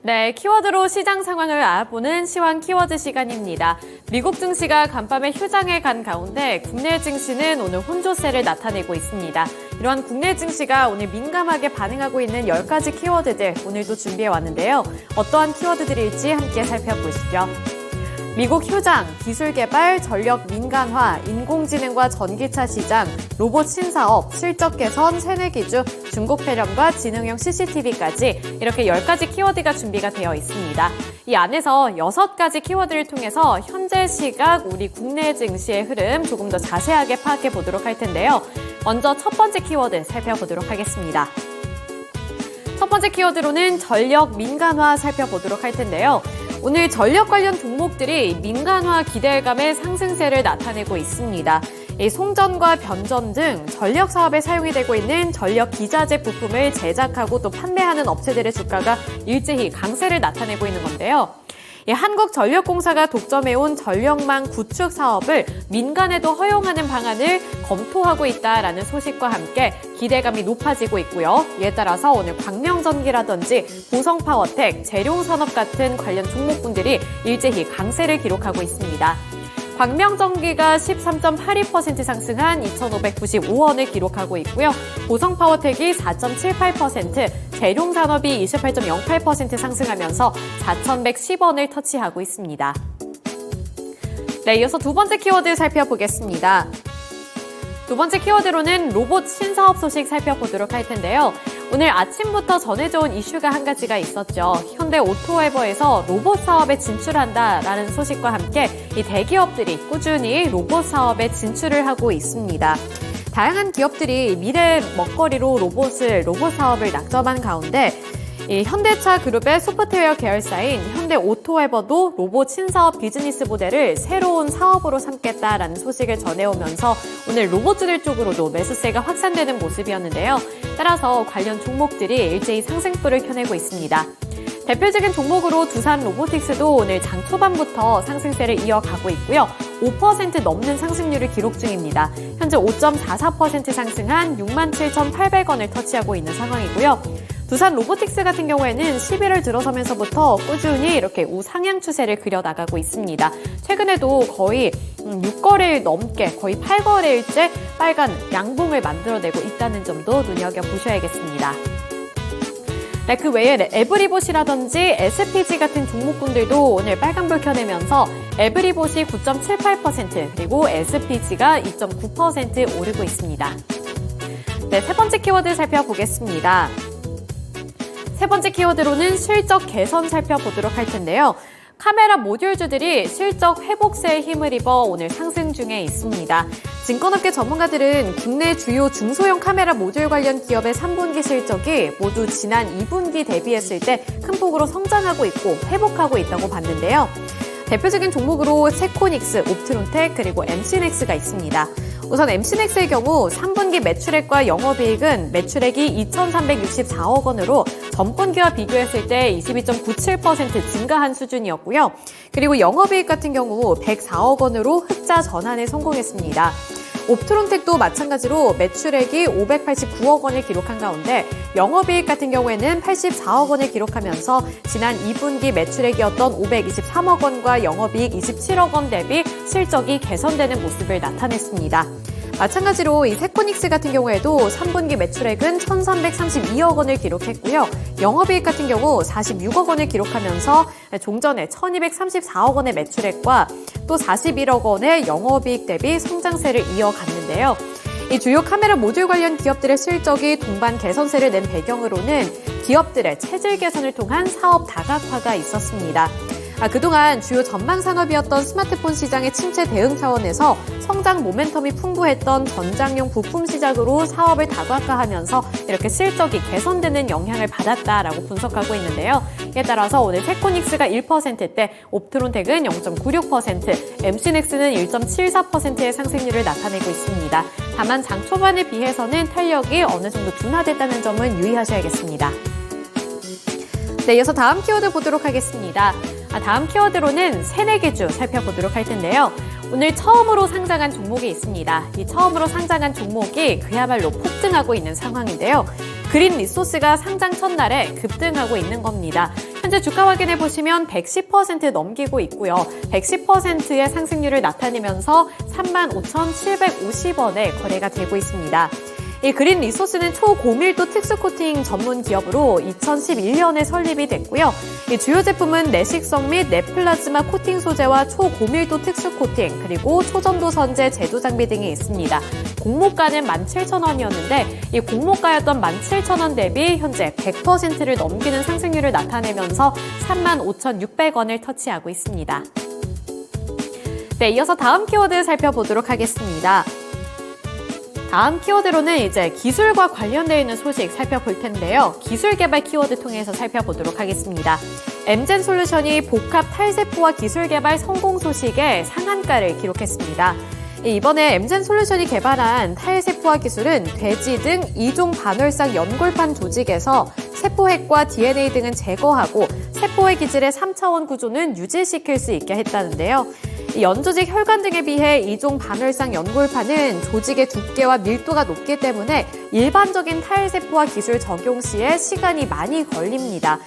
네, 키워드로 시장 상황을 알아보는 시황 키워드 시간입니다. 미국 증시가 간밤에 휴장에 간 가운데 국내 증시는 오늘 혼조세를 나타내고 있습니다. 이러한 국내 증시가 오늘 민감하게 반응하고 있는 10가지 키워드들 오늘도 준비해 왔는데요. 어떠한 키워드들일지 함께 살펴보시죠. 미국 휴장, 기술 개발, 전력 민간화, 인공지능과 전기차 시장, 로봇 신사업, 실적 개선, 세뇌 기주, 중국 폐렴과 지능형 CCTV까지 이렇게 10가지 키워드가 준비가 되어 있습니다. 이 안에서 6가지 키워드를 통해서 현재 시각 우리 국내 증시의 흐름 조금 더 자세하게 파악해 보도록 할 텐데요. 먼저 첫 번째 키워드 살펴보도록 하겠습니다. 첫 번째 키워드로는 전력 민간화 살펴보도록 할 텐데요. 오늘 전력 관련 종목들이 민간화 기대감의 상승세를 나타내고 있습니다. 이 송전과 변전 등 전력 사업에 사용이 되고 있는 전력 기자재 부품을 제작하고 또 판매하는 업체들의 주가가 일제히 강세를 나타내고 있는 건데요. 한국전력공사가 독점해온 전력망 구축 사업을 민간에도 허용하는 방안을 검토하고 있다라는 소식과 함께 기대감이 높아지고 있고요. 이에 따라서 오늘 광명전기라든지 보성파워텍, 재룡산업 같은 관련 종목군들이 일제히 강세를 기록하고 있습니다. 광명전기가 13.82% 상승한 2,595원을 기록하고 있고요. 보성파워텍이 4.78%, 재룡산업이 28.08% 상승하면서 4,110원을 터치하고 있습니다. 네, 이어서 두 번째 키워드 살펴보겠습니다. 두 번째 키워드로는 로봇 신사업 소식 살펴보도록 할 텐데요. 오늘 아침부터 전해져 온 이슈가 한 가지가 있었죠. 현대 오토웨버에서 로봇 사업에 진출한다라는 소식과 함께 이 대기업들이 꾸준히 로봇 사업에 진출을 하고 있습니다. 다양한 기업들이 미래 먹거리로 로봇 사업을 낙점한 가운데 이 현대차 그룹의 소프트웨어 계열사인 현대 오토웨버도 로봇 신사업 비즈니스 모델을 새로운 사업으로 삼겠다라는 소식을 전해오면서 오늘 로봇주들 쪽으로도 매수세가 확산되는 모습이었는데요. 따라서 관련 종목들이 일제히 상승폭을 켜내고 있습니다. 대표적인 종목으로 두산 로보틱스도 오늘 장 초반부터 상승세를 이어가고 있고요. 5% 넘는 상승률을 기록 중입니다. 현재 5.44% 상승한 67,800원을 터치하고 있는 상황이고요. 두산 로보틱스 같은 경우에는 11월 들어서면서부터 꾸준히 이렇게 우상향 추세를 그려나가고 있습니다. 최근에도 거의 6거래일 넘게 거의 8거래일째 빨간 양봉을 만들어내고 있다는 점도 눈여겨보셔야겠습니다. 네, 그 외에 에브리봇이라든지 SPG 같은 종목군들도 오늘 빨간불 켜내면서 에브리봇이 9.78% 그리고 SPG가 2.9% 오르고 있습니다. 네, 세 번째 키워드 살펴보겠습니다. 세 번째 키워드로는 실적 개선 살펴보도록 할 텐데요. 카메라 모듈주들이 실적 회복세에 힘을 입어 오늘 상승 중에 있습니다. 증권업계 전문가들은 국내 주요 중소형 카메라 모듈 관련 기업의 3분기 실적이 모두 지난 2분기 대비했을 때 큰 폭으로 성장하고 있고 회복하고 있다고 봤는데요. 대표적인 종목으로 세코닉스, 옵트론텍, 그리고 MC넥스가 있습니다. 우선 MC넥스의 경우 3분기 매출액과 영업이익은 매출액이 2,364억 원으로 전분기와 비교했을 때 22.97% 증가한 수준이었고요. 그리고 영업이익 같은 경우 104억 원으로 흑자 전환에 성공했습니다. 옵트론텍도 마찬가지로 매출액이 589억 원을 기록한 가운데 영업이익 같은 경우에는 84억 원을 기록하면서 지난 2분기 매출액이었던 523억 원과 영업이익 27억 원 대비 실적이 개선되는 모습을 나타냈습니다. 마찬가지로 이 세코닉스 같은 경우에도 3분기 매출액은 1,332억 원을 기록했고요. 영업이익 같은 경우 46억 원을 기록하면서 종전에 1,234억 원의 매출액과 또 41억 원의 영업이익 대비 성장세를 이어갔는데요. 이 주요 카메라 모듈 관련 기업들의 실적이 동반 개선세를 낸 배경으로는 기업들의 체질 개선을 통한 사업 다각화가 있었습니다. 그동안 주요 전망 산업이었던 스마트폰 시장의 침체 대응 차원에서 성장 모멘텀이 풍부했던 전장용 부품 시장으로 사업을 다각화하면서 이렇게 실적이 개선되는 영향을 받았다라고 분석하고 있는데요. 이에 따라서 오늘 세코닉스가 1%대, 옵트론텍은 0.96%, MC넥스는 1.74%의 상승률을 나타내고 있습니다. 다만 장 초반에 비해서는 탄력이 어느 정도 둔화됐다는 점은 유의하셔야겠습니다. 네, 이어서 다음 키워드 보도록 하겠습니다. 다음 키워드로는 새내기주 살펴보도록 할 텐데요. 오늘 처음으로 상장한 종목이 있습니다. 이 처음으로 상장한 종목이 그야말로 폭등하고 있는 상황인데요. 그린 리소스가 상장 첫날에 급등하고 있는 겁니다. 현재 주가 확인해 보시면 110% 넘기고 있고요. 110%의 상승률을 나타내면서 35,750원에 거래가 되고 있습니다. 이 그린 리소스는 초고밀도 특수코팅 전문 기업으로 2011년에 설립이 됐고요. 이 주요 제품은 내식성 및 내플라즈마 코팅 소재와 초고밀도 특수코팅, 그리고 초전도 선재 제조 장비 등이 있습니다. 공모가는 17,000원이었는데 이 공모가였던 17,000원 대비 현재 100%를 넘기는 상승률을 나타내면서 35,600원을 터치하고 있습니다. 네, 이어서 다음 키워드 살펴보도록 하겠습니다. 다음 키워드로는 이제 기술과 관련되어 있는 소식 살펴볼 텐데요. 기술 개발 키워드 통해서 살펴보도록 하겠습니다. 엠젠솔루션이 복합 탈세포화 기술 개발 성공 소식에 상한가를 기록했습니다. 이번에 엠젠솔루션이 개발한 탈세포화 기술은 돼지 등 이종 반월상 연골판 조직에서 세포핵과 DNA 등은 제거하고 세포의 기질의 3차원 구조는 유지시킬 수 있게 했다는데요. 연조직 혈관 등에 비해 이종 반월상 연골판은 조직의 두께와 밀도가 높기 때문에 일반적인 탈세포화 기술 적용 시에 시간이 많이 걸립니다.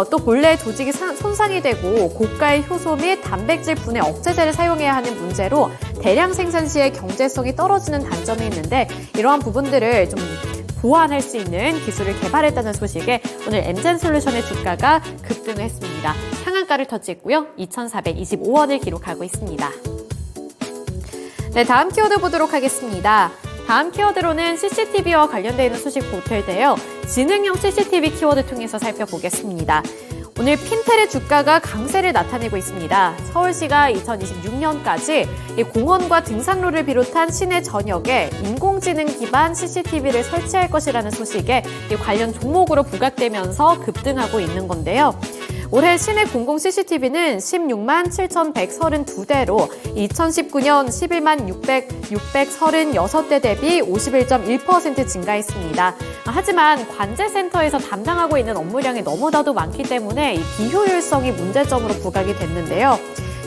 또 본래 조직이 손상이 되고 고가의 효소 및 단백질 분해 억제제를 사용해야 하는 문제로 대량 생산 시에 경제성이 떨어지는 단점이 있는데 이러한 부분들을 좀 보완할 수 있는 기술을 개발했다는 소식에 오늘 엠젠솔루션의 주가가 급등을 했습니다. 상한가를 터치했고요. 2,425원을 기록하고 있습니다. 네, 다음 키워드 보도록 하겠습니다. 다음 키워드로는 CCTV와 관련되어 있는 소식 볼 텐데요. 지능형 CCTV 키워드 통해서 살펴보겠습니다. 오늘 핀텔의 주가가 강세를 나타내고 있습니다. 서울시가 2026년까지 공원과 등산로를 비롯한 시내 전역에 인공지능 기반 CCTV를 설치할 것이라는 소식에 관련 종목으로 부각되면서 급등하고 있는 건데요. 올해 시내 공공 CCTV는 16만 7,132대로 2019년 11만 636대 대비 51.1% 증가했습니다. 하지만 관제센터에서 담당하고 있는 업무량이 너무나도 많기 때문에 이 비효율성이 문제점으로 부각이 됐는데요.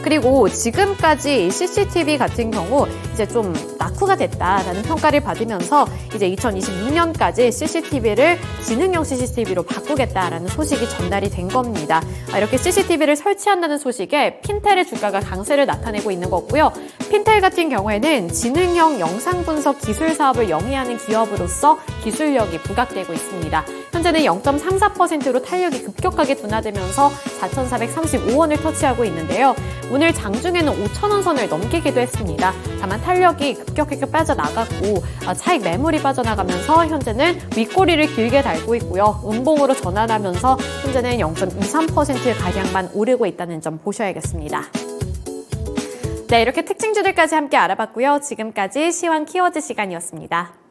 그리고 지금까지 CCTV 같은 경우 이제 좀 낙후가 됐다라는 평가를 받으면서 이제 2026년까지 CCTV를 지능형 CCTV로 바꾸겠다라는 소식이 전달이 된 겁니다. 이렇게 CCTV를 설치한다는 소식에 핀텔의 주가가 강세를 나타내고 있는 거고요. 핀텔 같은 경우에는 지능형 영상 분석 기술 사업을 영위하는 기업으로서 기술력이 부각되고 있습니다. 현재는 0.34%로 탄력이 급격하게 둔화되면서 4,435원을 터치하고 있는데요. 오늘 장중에는 5,000원 선을 넘기기도 했습니다. 다만 탄력이 급격하게 빠져나갔고 차익 매물이 빠져나가면서 현재는 윗꼬리를 길게 달고 있고요. 음봉으로 전환하면서 현재는 0.23%가량만 오르고 있다는 점 보셔야겠습니다. 네, 이렇게 특징주들까지 함께 알아봤고요. 지금까지 시황 키워드 시간이었습니다.